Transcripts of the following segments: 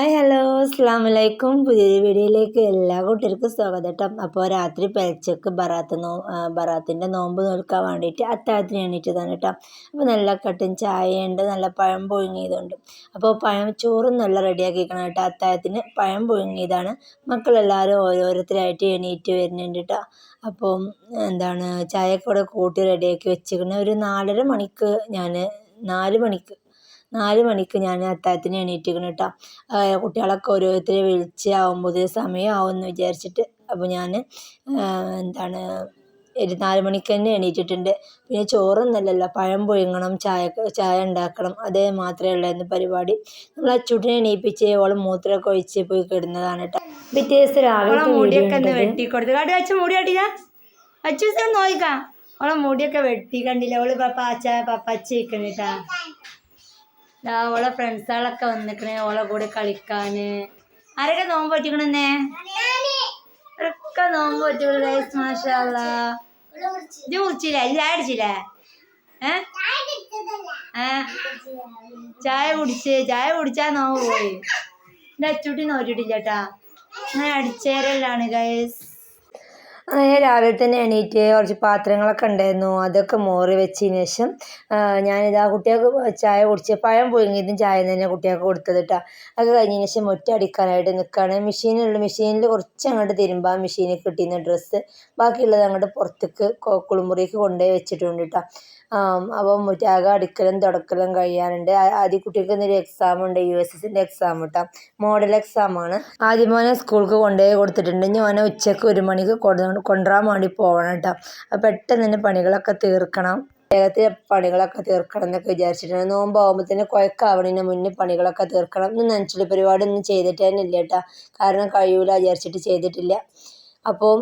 Hi hello അസ്സാം വലൈക്കും. പുതിയൊരു വീഡിയോയിലേക്ക് എല്ലാ കൂട്ടർക്കും സ്വാഗതം കേട്ടോ. അപ്പോൾ രാത്രി പെലച്ചക്ക് ബറാത്തിൻ്റെ നോമ്പ് നോൽക്കാൻ വേണ്ടിയിട്ട് അത്താഴത്തിന് എണീറ്റതാണ് കേട്ടോ. അപ്പോൾ നല്ല കട്ടൻ ചായയുണ്ട്, നല്ല പഴം പുഴുങ്ങിയതുണ്ട്. അപ്പോൾ ചോറും നല്ല റെഡിയാക്കിക്കണം കേട്ടോ. അത്താഴത്തിന് പഴം പുഴുങ്ങിയതാണ്. മക്കളെല്ലാവരും ഓരോരുത്തരായിട്ട് എണീറ്റ് വരുന്നുണ്ട് കേട്ടോ. അപ്പോൾ ചായയൊക്കെ കൂടെ കൂട്ടി റെഡിയാക്കി വെച്ചിരിക്കുന്നത്. ഒരു 4:30 മണിക്ക് നാല് മണിക്ക് ഞാൻ അത്താഴത്തിന് എണീറ്റിരിക്കണം കേട്ടോ. കുട്ടികളൊക്കെ ഓരോരുത്തരെ വിളിച്ച് ആകുമ്പോൾ സമയമാവും എന്ന് വിചാരിച്ചിട്ട് അപ്പോൾ ഞാൻ 4 മണിക്ക് തന്നെ എണീറ്റിട്ടുണ്ട്. പിന്നെ ചോറൊന്നുമല്ലല്ലോ, പഴം പുഴുങ്ങണം, ചായ ഉണ്ടാക്കണം, അതേ മാത്രമേ ഉള്ളായിരുന്നു പരിപാടി. നമ്മൾ അച്ചൂട്ടിനെ എണീപ്പിച്ച് ഓള് മൂത്രമൊക്കെ ഒഴിച്ച് പോയി കിടന്നതാണ് കേട്ടോ. പിറ്റേ ദിവസം രാവിലെ മുടിയൊക്കെ വെട്ടിക്കൊടുത്തു കാട്ടി അച്ഛൻ മുടി കട്ടില്ല. അച്ഛൻ നോക്കാം ഓളെ മുടിയൊക്കെ വെട്ടി കണ്ടില്ല. ഓള് പപ്പച്ച കേട്ടാ. ഓളെ ഫ്രണ്ട്സുകളൊക്കെ വന്നിക്കണേ ഓളെ കൂടെ കളിക്കാന്. ആരൊക്കെ നോമ്പ് പറ്റിക്കണെന്നേ? ഒക്കെ നോമ്പ് പറ്റിക്കണേ. മാഷാ അല്ലാ. ഇത് കുടിച്ചില്ലേ? ചായ അടിച്ചില്ലേ? ചായ കുടിച്ചാ നോമ്പ് പോയി. ഇത് അച്ചൂട്ടി നോറ്റിട്ടില്ല കേട്ടാ. അങ്ങനെ അടിച്ചേരലാണ് ഗൈസ്. അങ്ങനെ രാവിലെ തന്നെ എണീറ്റ് കുറച്ച് പാത്രങ്ങളൊക്കെ ഉണ്ടായിരുന്നു, അതൊക്കെ മോറി വെച്ചതിന് ശേഷം ഞാനിതാ കുട്ടികൾക്ക് ചായ കുടിച്ച് പഴം പുഴുങ്ങിയതും ചായ തന്നെ കുട്ടികൾക്ക് കൊടുത്തത് കേട്ടോ. അത് കഴിഞ്ഞതിന് ശേഷം മുറ്റ അടിക്കാനായിട്ട് നിൽക്കുകയാണ്. മെഷീനിൽ കുറച്ച് അങ്ങോട്ട് തിരുമ്പാൻ മെഷീനിൽ കിട്ടിയിരുന്ന ഡ്രസ്സ്, ബാക്കിയുള്ളത് അങ്ങോട്ട് പുറത്തേക്ക് കുളിമുറിക്ക് കൊണ്ടുപോയി വെച്ചിട്ടുണ്ട് കേട്ടോ. അപ്പം ആകെ അടിക്കലും തുടക്കലും കഴിയാനുണ്ട്. ആദ്യം കുട്ടികൾക്ക് ഇന്നൊരു എക്സാം ഉണ്ട്, USSൻ്റെ എക്സാം കേട്ടോ. മോഡൽ എക്സാമാണ്. ആദ്യം മോനെ സ്കൂൾക്ക് കൊണ്ടുപോയി കൊടുത്തിട്ടുണ്ട്. ഇനി മോനെ ഉച്ചയ്ക്ക് 1 മണിക്ക് കൊണ്ടുവരാൻ വേണ്ടി പോകണം കേട്ടോ. അപ്പം പെട്ടെന്ന് തന്നെ പണികളൊക്കെ തീർക്കണം, വേഗത്തിൽ പണികളൊക്കെ തീർക്കണം എന്നൊക്കെ വിചാരിച്ചിട്ടുണ്ട്. നോമ്പാകുമ്പോഴത്തേന് കുഴക്കാവണതിന് മുന്നേ പണികളൊക്കെ തീർക്കണം. ഇന്ന് നനച്ചുള്ള പരിപാടി ഒന്നും ചെയ്തിട്ട് തന്നെ ഇല്ല കേട്ടോ, കാരണം കഴിയൂല വിചാരിച്ചിട്ട് ചെയ്തിട്ടില്ല. അപ്പോൾ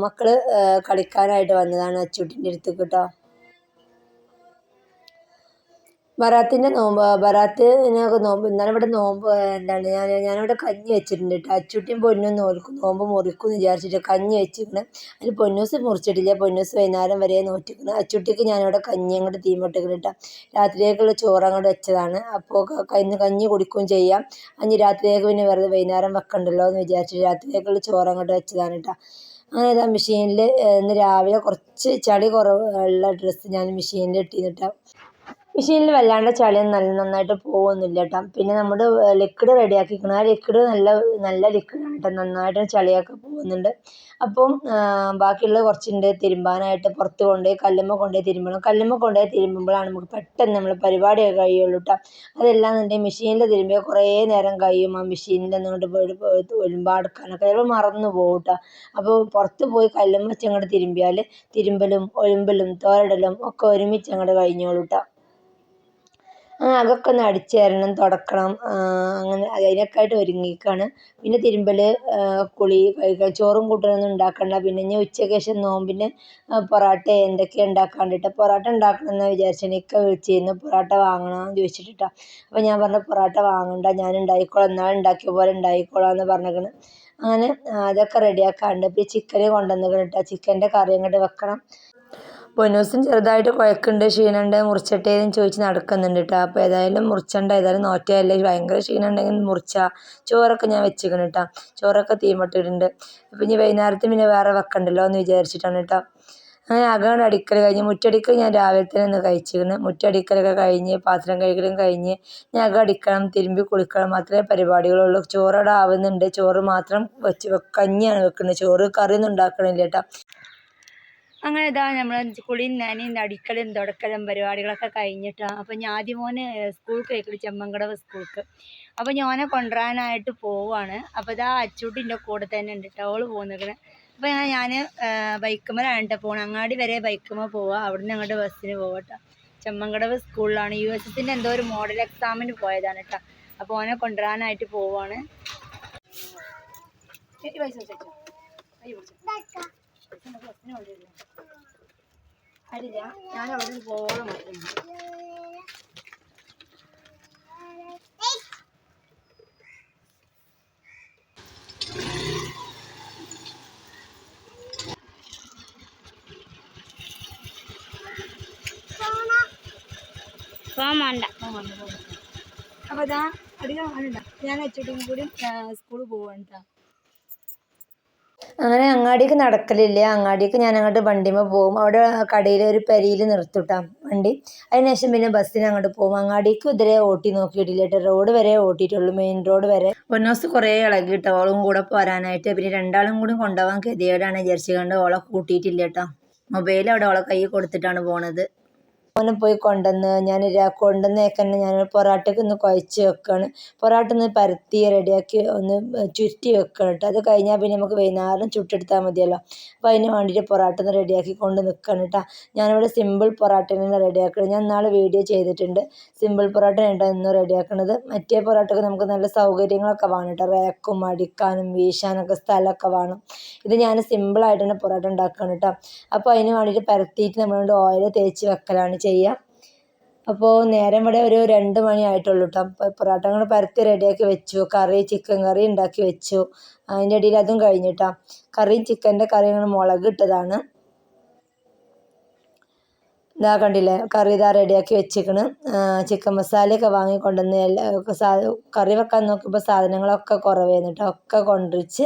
മക്കൾ കളിക്കാനായിട്ട് വന്നതാണ് അച്ചൂട്ടിൻ്റെ അടുത്തേക്ക് കേട്ടോ. ബറാത്തിനൊക്കെ നോമ്പ് ഇന്നലെ ഇവിടെ നോമ്പ് ഞാനിവിടെ കഞ്ഞി വെച്ചിട്ടുണ്ട് കേട്ടോ. അച്ചൂട്ടിയും പൊന്നും നോമ്പ് മുറിക്കും എന്ന് വിചാരിച്ചിട്ട് കഞ്ഞി വെച്ചിരിക്കണ്. അതിൽ പൊന്നൂസ് മുറിച്ചിട്ടില്ല, പൊന്നൂസ് വൈകുന്നേരം വരെ നോറ്റിക്കണം. അച്ചൂട്ടിക്ക് ഞാനിവിടെ കഞ്ഞി അങ്ങോട്ട് തീമിട്ടിക്കണം കേട്ടോ. രാത്രിയിലേക്കുള്ള ചോറ് അങ്ങോട്ട് വെച്ചതാണ്. അപ്പോൾ കഞ്ഞി കുടിക്കുകയും ചെയ്യാം. രാത്രിയിലേക്ക് പിന്നെ വെറുതെ വൈകുന്നേരം വെക്കണ്ടല്ലോ എന്ന് വിചാരിച്ചിട്ട് രാത്രിയിലേക്കുള്ള ചോറ് അങ്ങോട്ട് വെച്ചതാണ് കേട്ടോ. അങ്ങനെ മെഷീനിൽ ഇന്ന് രാവിലെ കുറച്ച് ചളി കുറവുള്ള ഡ്രസ്സ് ഞാൻ മെഷീനിൽ ഇട്ടിരുന്നിട്ടാ. മെഷീനിൽ വല്ലാണ്ട് ചളിയൊന്നും നന്നായിട്ട് പോകുന്നില്ല കേട്ടോ. പിന്നെ നമ്മുടെ ലിക്വിഡ് റെഡിയാക്കിക്കണം. ആ ലിക്വിഡ് നല്ല ലിക്വിഡാണ് കേട്ടോ, നന്നായിട്ട് ചളിയൊക്കെ പോകുന്നുണ്ട്. അപ്പം ബാക്കിയുള്ള കുറച്ചുണ്ട് തിരുമ്പാനായിട്ട്. പുറത്ത് കൊണ്ടുപോയി കല്ലുമ്മ കൊണ്ടുപോയി തിരുമ്പണം. കല്ലുമ്മ കൊണ്ടുപോയി തിരുമ്പുമ്പോഴാണ് നമുക്ക് പെട്ടെന്ന് നമ്മൾ പരിപാടിയൊക്കെ കഴിയുള്ളൂ കേട്ടോ. അതെല്ലാം എന്നുണ്ടെങ്കിൽ മെഷീനിൽ തിരുമ്പിയാൽ കുറേ നേരം കഴിയും. ആ മെഷീനിൽ നിന്നുകൊണ്ട് ഒലുമ്പാടുക്കാനൊക്കെ ചിലപ്പോൾ മറന്നു പോകും കേട്ടോ. അപ്പോൾ പുറത്ത് പോയി കല്ലുമ്മ വെച്ച് അങ്ങോട്ട് തിരുമ്പിയാൽ തിരുമ്പലും ഒലുമ്പലും തോരടലും ഒക്കെ ഒരുമിച്ച് അങ്ങോട്ട് കഴിഞ്ഞോളൂ കേട്ടോ. അതൊക്കെ ഒന്ന് അടിച്ചു തരണം, തുടക്കണം, അങ്ങനെ അതിനൊക്കെ ആയിട്ട് ഒരുങ്ങിക്കാണ്. പിന്നെ തിരുമ്പൽ, കുളി, ചോറും കൂട്ടനൊന്നും ഉണ്ടാക്കണ്ട. പിന്നെ ഇനി ഉച്ചയ്ക്ക് ശേഷം നോമ്പിന് പൊറോട്ട എന്തൊക്കെയാണ് ഉണ്ടാക്കാണ്ടിട്ട്. പൊറോട്ട ഉണ്ടാക്കണമെന്ന് വിചാരിച്ചാൽ ഇക്ക വിളിച്ചിരുന്നു പൊറോട്ട വാങ്ങണമെന്ന് ചോദിച്ചിട്ടാ. അപ്പോൾ ഞാൻ പറഞ്ഞു പൊറോട്ട വാങ്ങണ്ട, ഞാൻ ഉണ്ടാക്കിക്കോളാം, എന്നാലും ഉണ്ടാക്കിയ പോലെ ഉണ്ടാക്കിക്കോളാം എന്ന് പറഞ്ഞേക്കണ്. അങ്ങനെ അതൊക്കെ റെഡിയാക്കാണ്ട്. പിന്നെ ചിക്കന് കൊണ്ടുവന്നിക്കണം കേട്ടോ. ചിക്കൻ്റെ കറി അങ്ങോട്ട് വെക്കണം. പൊന്നൂസും ചെറുതായിട്ട് കുഴക്കുന്നുണ്ട്, ക്ഷീണമുണ്ട്, മുറിച്ചിട്ടേന്ന് ചോദിച്ച് നടക്കുന്നുണ്ട് കേട്ടോ. അപ്പോൾ ഏതായാലും ഏതായാലും നോറ്റയല്ലേ, ഭയങ്കര ക്ഷീണം ഉണ്ടെങ്കിൽ മുറിച്ചാൽ. ചോറൊക്കെ ഞാൻ വെച്ചിരിക്കണം കേട്ടോ. ചോറൊക്കെ തീമട്ടിട്ടുണ്ട്. അപ്പം ഇനി വൈകുന്നേരത്തിന് പിന്നെ വേറെ വെക്കണ്ടല്ലോ എന്ന് വിചാരിച്ചിട്ടാണ് കേട്ടോ. അങ്ങനെ അകം അടിക്കൽ കഴിഞ്ഞ് മുറ്റടിക്കൽ ഞാൻ രാവിലെ തന്നെ ഒന്ന് കഴിച്ചിരിക്കണം. മുറ്റടിക്കലൊക്കെ കഴിഞ്ഞ് പാത്രം കഴുകലും കഴിഞ്ഞ് ഞാൻ അകം അടിക്കണം, തിരുമ്പി കുളിക്കണം, മാത്രമേ പരിപാടികളുള്ളൂ. ചോറവിടെ ആവുന്നുണ്ട്. ചോറ് മാത്രം കഞ്ഞിയാണ് വെക്കുന്നത്, ചോറ് കറിയൊന്നും ഉണ്ടാക്കണില്ല കേട്ടോ. അങ്ങനെ ഇതാ നമ്മൾ കുളിയും നനയും അടിക്കലും തുടക്കലും പരിപാടികളൊക്കെ കഴിഞ്ഞിട്ടാണ്. അപ്പം ഞാൻ ആദ്യം മോനെ സ്കൂൾക്ക് പോയിക്കോളൂ, ചെമ്മങ്കടവ് സ്കൂൾക്ക്. അപ്പോൾ ഞാനെ കൊണ്ടുവരാനായിട്ട് പോവാണ്. അപ്പോൾ ഇതാ അച്ചൂട്ടിൻ്റെ കൂടെ തന്നെ ഉണ്ട് കേട്ടോ, ഓള് പോകുന്നേക്കണേ. അപ്പോൾ ഞാൻ ബൈക്കുമ്മലാണ് കേട്ടോ പോകണം. അങ്ങാടി വരെ ബൈക്കുമ്മ പോവുക, അവിടുന്ന് അങ്ങോട്ട് ബസ്സിന് പോവാം കേട്ടോ. ചെമ്മങ്കടവ് സ്കൂളിലാണ്. USSൻ്റെ എന്തോ ഒരു മോഡൽ എക്സാമിന് പോയതാണ് കേട്ടോ. അപ്പോൾ ഓനെ കൊണ്ടുവരാനായിട്ട് പോവാണ്. അല്ല, ഞാൻ അവിടെ പോകണം. പോകാൻ വേണ്ട. അപ്പോൾ ഇതാ അധികം ആളുണ്ട. ഞാൻ അച്ചൂട്ടിയും കൂടി സ്കൂളിൽ പോവാണ് കേട്ടോ. അങ്ങനെ അങ്ങാടിക്ക് നടക്കലില്ല. അങ്ങാടിക്ക് ഞാൻ അങ്ങോട്ട് വണ്ടിമ്മ പോകും. അവിടെ കടയിൽ ഒരു പെരിയിൽ നിർത്തുട്ടാ വണ്ടി. അതിനുശേഷം പിന്നെ ബസ്സിന് അങ്ങോട്ട് പോകും. അങ്ങാടിക്ക് ഇതുവരെ ഓട്ടി നോക്കിയിട്ടില്ല കേട്ടോ. റോഡ് വരെ ഓട്ടിയിട്ടുള്ളൂ, മെയിൻ റോഡ് വരെ. പൊന്നോസ് കുറേ ഇളകിട്ടോ ഓളും കൂടെ പോരാനായിട്ട്. പിന്നെ രണ്ടാളും കൂടി കൊണ്ടുപോകാൻ ഗതികേടാണ് വിചാരിച്ചുകൊണ്ട് ഓളെ കൂട്ടിയിട്ടില്ല കേട്ടോ. മൊബൈൽ അവിടെ ഓളെ കൈ കൊടുത്തിട്ടാണ് പോണത്. ഓനെ പോയി കൊണ്ടുവന്ന് ഞാൻ കൊണ്ടുവന്നേക്കന്നെ ഞാൻ പൊറാട്ടയ്ക്ക് ഒന്ന് കുഴച്ച് വെക്കുകയാണ്. പൊറാട്ട ഒന്ന് പരത്തി റെഡിയാക്കി ഒന്ന് ചുരുട്ടി വെക്കണം കേട്ടോ. അത് കഴിഞ്ഞാൽ പിന്നെ നമുക്ക് വൈകുന്നേരം ചുട്ടെടുത്താൽ മതിയല്ലോ. അപ്പോൾ അതിന് വേണ്ടിയിട്ട് പൊറാട്ട ഒന്ന് റെഡിയാക്കി കൊണ്ട് നിൽക്കണം കേട്ടോ. ഞാനിവിടെ സിമ്പിൾ പൊറാട്ട തന്നെ റെഡിയാക്കണം. ഞാൻ നാളെ വീഡിയോ ചെയ്തിട്ടുണ്ട്. സിമ്പിൾ പൊറാട്ട കേട്ടോ ഇന്ന് റെഡിയാക്കണത്. മറ്റേ പൊറാട്ടയ്ക്ക് നമുക്ക് നല്ല സൗകര്യങ്ങളൊക്കെ വേണം കേട്ടോ. റാക്കും അടിക്കാനും വീശാനൊക്കെ സ്ഥലമൊക്കെ വേണം. ഇത് ഞാൻ സിമ്പിളായിട്ട് തന്നെ പൊറാട്ട ഉണ്ടാക്കുകയാണ് കേട്ടോ. അപ്പോൾ അതിന് വേണ്ടിയിട്ട് പരത്തിയിട്ട് നമ്മളുകൊണ്ട് ഓയിൽ തേച്ച് വെക്കലാണ് ചെയ്യുക. അപ്പോൾ നേരം ഇവിടെ ഒരു 2 മണി ആയിട്ടുള്ളൂ കേട്ടോ. അപ്പോൾ പൊറോട്ട കൂടെ പരത്തി റെഡിയാക്കി വെച്ചു. ചിക്കൻ കറി ഉണ്ടാക്കി വെച്ചു. അതിൻ്റെ ഇടയിൽ അതും കഴിഞ്ഞിട്ടാ. ചിക്കൻ്റെ കറി മുളക് ഇട്ടതാണ്. ഇതാ കണ്ടില്ലേ, കറി ഇതാ റെഡിയാക്കി വെച്ചിരിക്കണ്. ചിക്കൻ മസാലയൊക്കെ വാങ്ങിക്കൊണ്ടുവന്ന് കറി വെക്കാൻ നോക്കിയപ്പോൾ സാധനങ്ങളൊക്കെ കുറവായിരുന്നു കേട്ടോ. ഒക്കെ കൊണ്ടുവച്ച്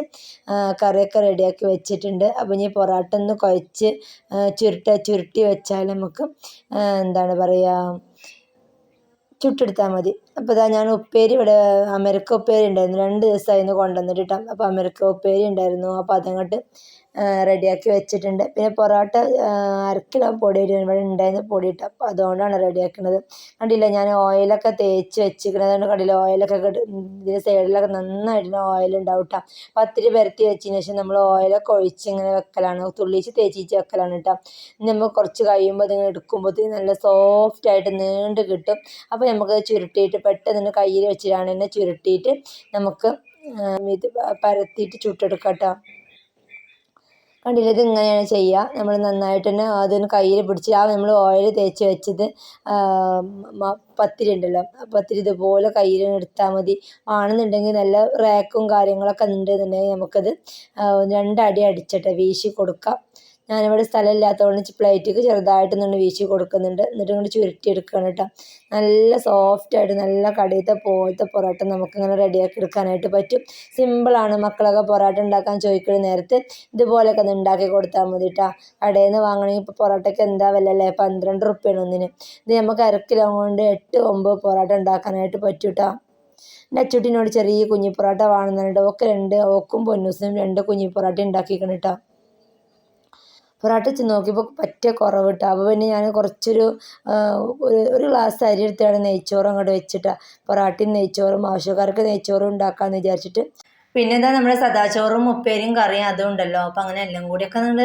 കറിയൊക്കെ റെഡിയാക്കി വെച്ചിട്ടുണ്ട്. അപ്പോൾ ഇനി പൊറോട്ട ഒന്ന് കുഴച്ച് ചുരുട്ടി വെച്ചാൽ നമുക്ക് എന്താണ് പറയുക, ചുട്ടെടുത്താൽ മതി. അപ്പോൾ ഇതാ ഞാൻ ഉപ്പേരി ഇവിടെ അമരക്ക ഉപ്പേരി ഉണ്ടായിരുന്നു. 2 ദിവസമായിരുന്നു കൊണ്ടുവന്നിട്ട് കേട്ടോ. അപ്പോൾ അമരക്ക ഉപ്പേരി ഉണ്ടായിരുന്നു. അപ്പോൾ അതങ്ങോട്ട് റെഡിയാക്കി വെച്ചിട്ടുണ്ട്. പിന്നെ പൊറോട്ട 1/2 കിലോ പൊടി ഇവിടെ ഉണ്ടായിരുന്ന പൊടി ഇട്ട്. അപ്പോൾ അതുകൊണ്ടാണ് റെഡിയാക്കുന്നത്. കണ്ടില്ല, ഞാൻ ഓയിലൊക്കെ തേച്ച് വെച്ചിരിക്കുന്നത്. അതുകൊണ്ട് കണ്ടില്ല, ഓയിലൊക്കെ ഇതിൻ്റെ സൈഡിലൊക്കെ നന്നായിട്ട് ഓയിൽ ഉണ്ടാവും കേട്ടോ. പത്തിരി പരത്തി വെച്ചതിന് ശേഷം നമ്മൾ ഓയിലൊക്കെ ഒഴിച്ച് ഇങ്ങനെ വെക്കലാണ്, തുള്ളിച്ച് തേച്ചിച്ച് വെക്കലാണ് കേട്ടോ. നമ്മൾ കുറച്ച് കഴിയുമ്പോൾ അതിങ്ങനെ എടുക്കുമ്പോഴത്തേക്ക് നല്ല സോഫ്റ്റായിട്ട് നീണ്ട് കിട്ടും. അപ്പോൾ നമുക്ക് ചുരുട്ടിയിട്ട് പെട്ടെന്ന് കയ്യിൽ വെച്ചിട്ടാണ് തന്നെ ചുരുട്ടിയിട്ട് നമുക്ക് ഇത് പരത്തിയിട്ട് ചുട്ടെടുക്കാം കേട്ടോ. കണ്ടില്ല, ഇത് ഇങ്ങനെയാണ് ചെയ്യുക. നമ്മൾ നന്നായിട്ട് തന്നെ അതിന് കയ്യിൽ പിടിച്ച് നമ്മൾ ഓയിൽ തേച്ച് വെച്ചത് പത്തിരി ഉണ്ടല്ലോ, പത്തിരി ഇതുപോലെ കയ്യിൽ എടുത്താൽ മതി. ആണെന്നുണ്ടെങ്കിൽ നല്ല റാക്കും കാര്യങ്ങളൊക്കെ ഉണ്ടെന്നുണ്ടെങ്കിൽ നമുക്കത് 2 അടി അടിച്ചിട്ട് വീശി കൊടുക്കാം. ഞാനിവിടെ സ്ഥലമില്ലാത്തതുകൊണ്ട് പ്ലേറ്റിക്ക് ചെറുതായിട്ടൊന്ന് വീശി കൊടുക്കുന്നുണ്ട്. എന്നിട്ട് ഇങ്ങോട്ട് ചുരുട്ടിയെടുക്കണം കേട്ടോ. നല്ല സോഫ്റ്റായിട്ട് നല്ല കടയിലത്തെ പോലത്തെ പൊറോട്ട നമുക്കിങ്ങനെ റെഡിയാക്കി എടുക്കാനായിട്ട് പറ്റും. സിമ്പിളാണ്. മക്കളൊക്കെ പൊറോട്ട ഉണ്ടാക്കാൻ ചോദിക്കുന്ന നേരത്ത് ഇതുപോലെയൊക്കെ ഒന്ന് ഉണ്ടാക്കി കൊടുത്താൽ മതി കേട്ടോ. കടയിൽ നിന്ന് വാങ്ങണമെങ്കിൽ ഇപ്പോൾ പൊറോട്ടയ്ക്ക് എന്താ വില അല്ലേ, 12 റുപ്യാണ് ഒന്നിന്. ഇത് നമുക്ക് 1/2 കിലോ കൊണ്ട് 8-9 പൊറോട്ട ഉണ്ടാക്കാനായിട്ട് പറ്റും കേട്ടോ. എൻ്റെ അച്ചുട്ടിനോട് ചെറിയ കുഞ്ഞി പൊറോട്ട വേണമെന്നുണ്ട്. ഓക്കും പൊന്നൂസിനും 2 കുഞ്ഞി പൊറോട്ട ഉണ്ടാക്കിക്കണം കേട്ടോ. പൊറോട്ട വെച്ച് നോക്കിയപ്പോൾ പറ്റിയ കുറവ് കിട്ടുക. അപ്പോൾ പിന്നെ ഞാൻ കുറച്ചൊരു ഒരു ഗ്ലാസ് അരി എടുത്താണ് നെയ്ച്ചോറും അങ്ങോട്ട് വെച്ചിട്ട് പൊറോട്ടയും നെയ്ച്ചോറും ആവശ്യക്കാർക്ക് നെയ്ച്ചോറും ഉണ്ടാക്കാമെന്ന് വിചാരിച്ചിട്ട്. പിന്നെ എന്താ നമ്മുടെ സദാച്ചോറും ഉപ്പേരിയും കറിയും അതും ഉണ്ടല്ലോ. അപ്പോൾ അങ്ങനെ എല്ലാം കൂടിയൊക്കെ നമ്മൾ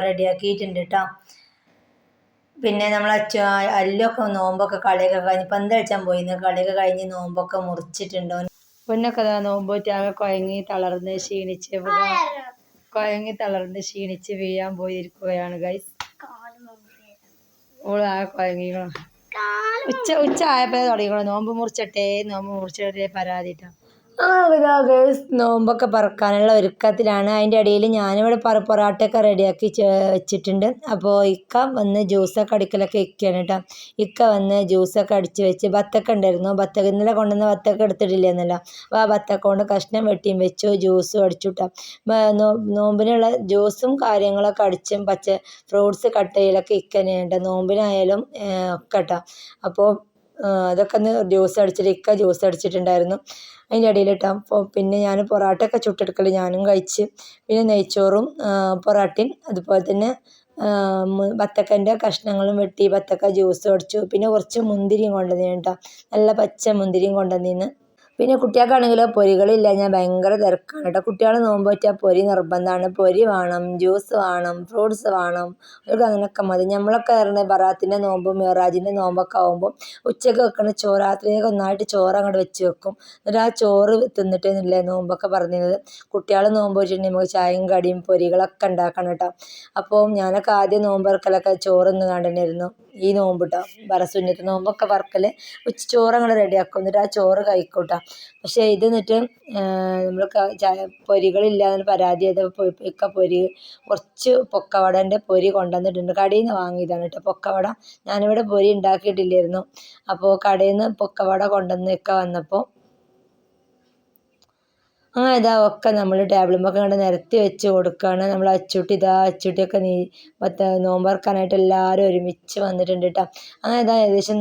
റെഡിയാക്കിയിട്ടുണ്ട് കേട്ടോ. പിന്നെ നമ്മൾ അല്ലൊക്കെ നോമ്പൊക്കെ കളിയൊക്കെ കഴിഞ്ഞ് പന്ത് കളിച്ചാൻ പോയിന്ന്, കളിയൊക്കെ കഴിഞ്ഞ് നോമ്പൊക്കെ മുറിച്ചിട്ടുണ്ടോ. പൊന്നൊക്കെ നോമ്പ് ആകെ കുഴങ്ങി തളർന്ന് വീഴാൻ പോയിരിക്കുകയാണ് ഗൈസ്. ഓള് ആകെ കുഴങ്ങിക്കണം. ഉച്ച ആയപ്പോൾ തുടങ്ങിക്കണം നോമ്പ് മുറിച്ചിട്ടേ പരാതിട്ടാ. നോമ്പൊക്കെ പറക്കാനുള്ള ഒരുക്കത്തിലാണ്. അതിൻ്റെ ഇടയിൽ ഞാനിവിടെ പൊറോട്ടയൊക്കെ റെഡിയാക്കി വെച്ചിട്ടുണ്ട്. അപ്പോൾ ഇക്ക വന്ന് ജ്യൂസൊക്കെ അടിക്കലൊക്കെ ഇക്കയാണ് കേട്ടോ. ഇക്ക വന്ന് ജ്യൂസൊക്കെ അടിച്ച് വെച്ച് ബത്തക്ക ഉണ്ടായിരുന്നു. ഇന്നലെ കൊണ്ടുവന്ന ബത്തക്ക എടുത്തിട്ടില്ലെന്നല്ലോ. അപ്പോൾ ആ ബത്തക്ക കൊണ്ട് കഷ്ണം വെട്ടിയും വെച്ചു, ജ്യൂസും അടിച്ചു കേട്ടോ. നോമ്പിനുള്ള ജ്യൂസും കാര്യങ്ങളൊക്കെ അടിച്ചും ഫ്രൂട്ട്സ് കട്ട് ചെയ്യലൊക്കെ ഇക്കനെയാണ് കേട്ടോ. നോമ്പിനായാലും ഒക്കെ കേട്ടോ. അപ്പോൾ അതൊക്കെ ഒന്ന് ഇക്ക ജ്യൂസ് അടിച്ചിട്ടുണ്ടായിരുന്നു. അതിൻ്റെ ഇടയിൽ കേട്ടോ. അപ്പോൾ പിന്നെ ഞാൻ പൊറോട്ടയൊക്കെ ചുട്ടെടുക്കൽ ഞാനും കഴിച്ച്. പിന്നെ നെയ്ച്ചോറും പൊറോട്ടയും അതുപോലെ തന്നെ ബത്തക്കൻ്റെ കഷ്ണങ്ങളും വെട്ടി ബത്തക്ക ജ്യൂസും അടിച്ചു. പിന്നെ കുറച്ച് മുന്തിരിയും കൊണ്ടുവന്നു കേട്ടോ. നല്ല പച്ച മുന്തിരിയും കൊണ്ടുവന്നിന്ന്. പിന്നെ കുട്ടികൾക്കാണെങ്കിലോ പൊരികളില്ല, ഞാൻ ഭയങ്കര തിരക്കാണ് കേട്ടോ. കുട്ടികൾ നോമ്പ് വെച്ചാൽ പൊരി നിർബന്ധമാണ്. പൊരി വേണം, ജ്യൂസ് വേണം, ഫ്രൂട്ട്സ് വേണം. അവർക്ക് അങ്ങനെയൊക്കെ മതി. നമ്മളൊക്കെ ബറാത്തിൻ്റെ നോമ്പും മെഹറാജിൻ്റെ നോമ്പൊക്കെ ആകുമ്പോൾ ഉച്ചയ്ക്ക് വെക്കണ ചോറ് രാത്രിയൊക്കെ ഒന്നായിട്ട് ചോറ് അങ്ങോട്ട് വെച്ച് വെക്കും. എന്നിട്ട് ആ ചോറ് തിന്നിട്ടേന്നില്ലേ നോമ്പൊക്കെ പറഞ്ഞത്. കുട്ടികൾ നോമ്പ് വെച്ചിട്ടുണ്ടെങ്കിൽ നമുക്ക് ചായയും കടിയും പൊരികളൊക്കെ ഉണ്ടാക്കണം കേട്ടോ. അപ്പോൾ ഞാനൊക്കെ ആദ്യം നോമ്പ് വറക്കലൊക്കെ ചോറൊന്നും കണ്ടുതന്നെയായിരുന്നു. ഈ നോമ്പ് കേട്ടോ, ബറസുന്നത്ത് നോമ്പൊക്കെ വറക്കൽ ചോറ് അങ്ങോട്ട് റെഡിയാക്കും. എന്നിട്ട് ആ ചോറ് കഴിക്കും കേട്ടോ. പക്ഷേ ഇത് എന്നിട്ട് നമ്മൾ പൊരികളില്ലാതെ പരാതി ചെയ്ത കുറച്ച് പൊക്കവടൻ്റെ പൊരി കൊണ്ടുവന്നിട്ടുണ്ട്. കടയിൽ നിന്ന് വാങ്ങിയതാണ് കേട്ടോ പൊക്കവട. ഞാനിവിടെ പൊരി ഉണ്ടാക്കിയിട്ടില്ലായിരുന്നു. അപ്പോൾ കടയിൽ നിന്ന് പൊക്കവട കൊണ്ടുവന്ന് വന്നപ്പോൾ അങ്ങനെ ഇതാ ഒക്കെ നമ്മൾ ടേബിളുമൊക്കെ കണ്ട് നിരത്തി വെച്ച് കൊടുക്കുകയാണ്. നമ്മൾ അച്ചൂട്ടിയൊക്കെ നോമ്പറക്കാനായിട്ട് എല്ലാവരും ഒരുമിച്ച് വന്നിട്ടുണ്ട് കേട്ടോ. അങ്ങനെ ഇതാ ഏകദേശം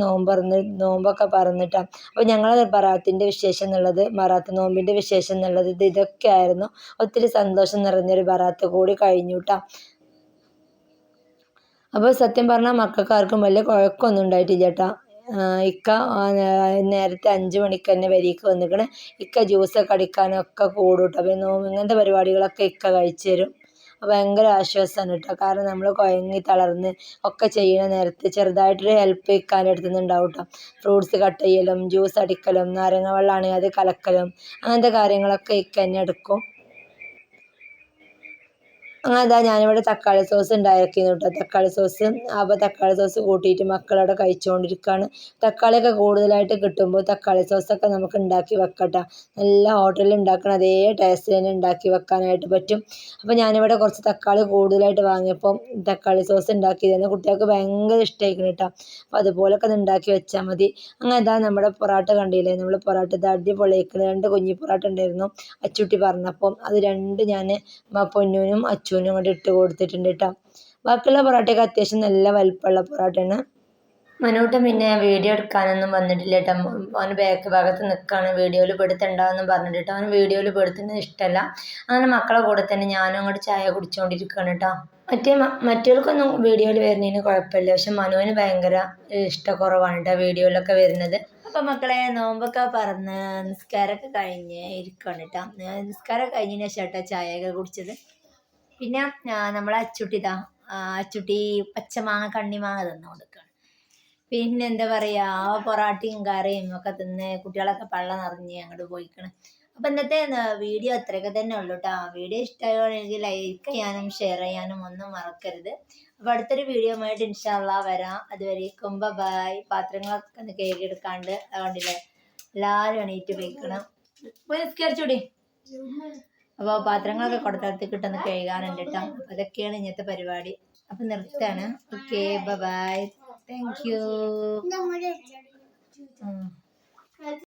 നോമ്പൊക്കെ പറന്നിട്ടാ. അപ്പോൾ ഞങ്ങൾ ബറാത്തിൻ്റെ വിശേഷം എന്നുള്ളത്, ബറാത്ത് നോമ്പിൻ്റെ വിശേഷം എന്നുള്ളത് ഇതൊക്കെ ആയിരുന്നു. ഒത്തിരി സന്തോഷം നിറഞ്ഞൊരു ബറാത്ത് കൂടി കഴിഞ്ഞു കേട്ടോ. അപ്പോൾ സത്യം പറഞ്ഞാൽ മക്കൾക്കാർക്കും വലിയ കുഴപ്പമൊന്നും ഉണ്ടായിട്ടില്ല കേട്ടോ. ഇക്ക നേരത്തെ 5 മണിക്ക് തന്നെ പെരേക്ക് വന്നിക്കണ്. ഇക്ക ജ്യൂസൊക്കെ അടിക്കാനൊക്കെ കൂടും കേട്ടോ. അപ്പോൾ ഇങ്ങനത്തെ പരിപാടികളൊക്കെ ഇക്ക കഴിച്ചു തരും. അപ്പോൾ ഭയങ്കര ആശ്വാസമാണ് കേട്ടോ. കാരണം നമ്മൾ കുഴങ്ങി തളർന്ന് ഒക്കെ ചെയ്യുന്ന നേരത്ത് ചെറുതായിട്ടൊരു ഹെൽപ്പ് ഇക്കാൻ്റെ അടുത്ത് നിന്ന് ഉണ്ടാവും കേട്ടോ. ഫ്രൂട്ട്സ് കട്ട് ചെയ്യലും ജ്യൂസ് അടിക്കലും നാരങ്ങ വെള്ളമാണെങ്കിൽ അത് കലക്കലും അങ്ങനത്തെ കാര്യങ്ങളൊക്കെ ഇക്ക തന്നെ എടുക്കും. അങ്ങനെ അതാ ഞാനിവിടെ തക്കാളി സോസ് ഉണ്ടാക്കിയിരുന്നു കേട്ടോ. അപ്പോൾ തക്കാളി സോസ് കൂട്ടിയിട്ട് മക്കളവിടെ കഴിച്ചുകൊണ്ടിരിക്കുകയാണ്. തക്കാളിയൊക്കെ കൂടുതലായിട്ട് കിട്ടുമ്പോൾ തക്കാളി സോസൊക്കെ നമുക്ക് ഉണ്ടാക്കി വെക്കട്ടോ. നല്ല ഹോട്ടലിൽ ഉണ്ടാക്കുന്ന അതേ ടേസ്റ്റ് തന്നെ ഉണ്ടാക്കി വെക്കാനായിട്ട് പറ്റും. അപ്പോൾ ഞാനിവിടെ കുറച്ച് തക്കാളി കൂടുതലായിട്ട് വാങ്ങിയപ്പോൾ തക്കാളി സോസ് ഉണ്ടാക്കിയതെന്ന് കുട്ടികൾക്ക് ഭയങ്കര ഇഷ്ടമായിരിക്കണം കേട്ടോ. അപ്പോൾ അതുപോലൊക്കെ ഒന്ന് ഉണ്ടാക്കി വെച്ചാൽ മതി. അങ്ങനെ ഇതാ നമ്മുടെ പൊറാട്ട കണ്ടില്ലേ, നമ്മൾ പൊറാട്ട ഇത് അടിപൊളിയാക്കുന്നത് 2 കുഞ്ഞി പൊറാട്ട ഉണ്ടായിരുന്നു അച്ചൂട്ടി പറഞ്ഞപ്പം. അത് 2 ഞാൻ പൊന്നൂനും അച്ചൂനും കൊണ്ട് ഇട്ട് കൊടുത്തിട്ടുണ്ട് കേട്ടോ. ബാക്കിയുള്ള പൊറോട്ടയൊക്കെ അത്യാവശ്യം നല്ല വലിപ്പമുള്ള പൊറോട്ടയാണ്. മനൂട്ടൻ പിന്നെ വീഡിയോ എടുക്കാനൊന്നും വന്നിട്ടില്ല കേട്ടോ. അവന് ബാക്ക് ഭാഗത്ത് നിൽക്കുകയാണ്, വീഡിയോയിൽ പെടുത്തണ്ടെന്നും പറഞ്ഞിട്ട് കേട്ടോ. അവന് വീഡിയോയിൽ പെടുത്തുന്നത് ഇഷ്ടമല്ല. അങ്ങനെ മക്കളെ കൂടെ തന്നെ ഞാനും അങ്ങോട്ട് ചായ കുടിച്ചുകൊണ്ടിരിക്കുകയാണ് കേട്ടോ. മറ്റവർക്കൊന്നും വീഡിയോയിൽ വരുന്നതിന് കുഴപ്പമില്ല, പക്ഷെ മനുവിന് ഭയങ്കര ഇഷ്ടക്കുറവാണ് കേട്ടോ വീഡിയോയിലൊക്കെ വരുന്നത്. അപ്പം മക്കളെ നോമ്പൊക്കെ പറന്ന് നിസ്കാരമൊക്കെ കഴിഞ്ഞ് ഇരിക്കുകയാണ് കേട്ടോ. നിസ്കാരം കഴിഞ്ഞതിന് ശേഷം കേട്ടോ ചായയൊക്കെ കുടിച്ചത്. പിന്നെ നമ്മളെ അച്ചുട്ടി പച്ചമാങ്ങ കണ്ണിമാങ്ങ തിന്ന് കൊടുക്കുകയാണ്. പിന്നെ എന്താ പറയുക, പൊറാട്ടയും കറിയും ഒക്കെ തിന്ന് കുട്ടികളൊക്കെ പള്ള നിറഞ്ഞ് അങ്ങോട്ട് പോയിക്കണം. അപ്പം ഇന്നത്തെ വീഡിയോ അത്രയൊക്കെ തന്നെ ഉള്ളൂ കേട്ടോ. വീഡിയോ ഇഷ്ടമാണെങ്കിൽ ലൈക്ക് ചെയ്യാനും ഷെയർ ചെയ്യാനും ഒന്നും മറക്കരുത്. അപ്പോൾ അടുത്തൊരു വീഡിയോ ആയിട്ട് ഇൻഷാ അള്ളാ വരാം. അതുവരേക്കും ബൈ. പാത്രങ്ങളൊക്കെ ഒന്ന് കഴുകിയെടുക്കാണ്ട് കണ്ടില്ലേ, എല്ലാവരും എണീറ്റ് പോയിക്കണം. പോയി നിസ്കരിച്ചൂടി. അപ്പോൾ പാത്രങ്ങളൊക്കെ കൊടുത്തടുത്ത് കിട്ടുന്ന കഴുകാനുണ്ട് കേട്ടോ. അപ്പോൾ അതൊക്കെയാണ് ഇന്നത്തെ പരിപാടി. അപ്പം നിർത്താണ്. Okay bye. Thank U.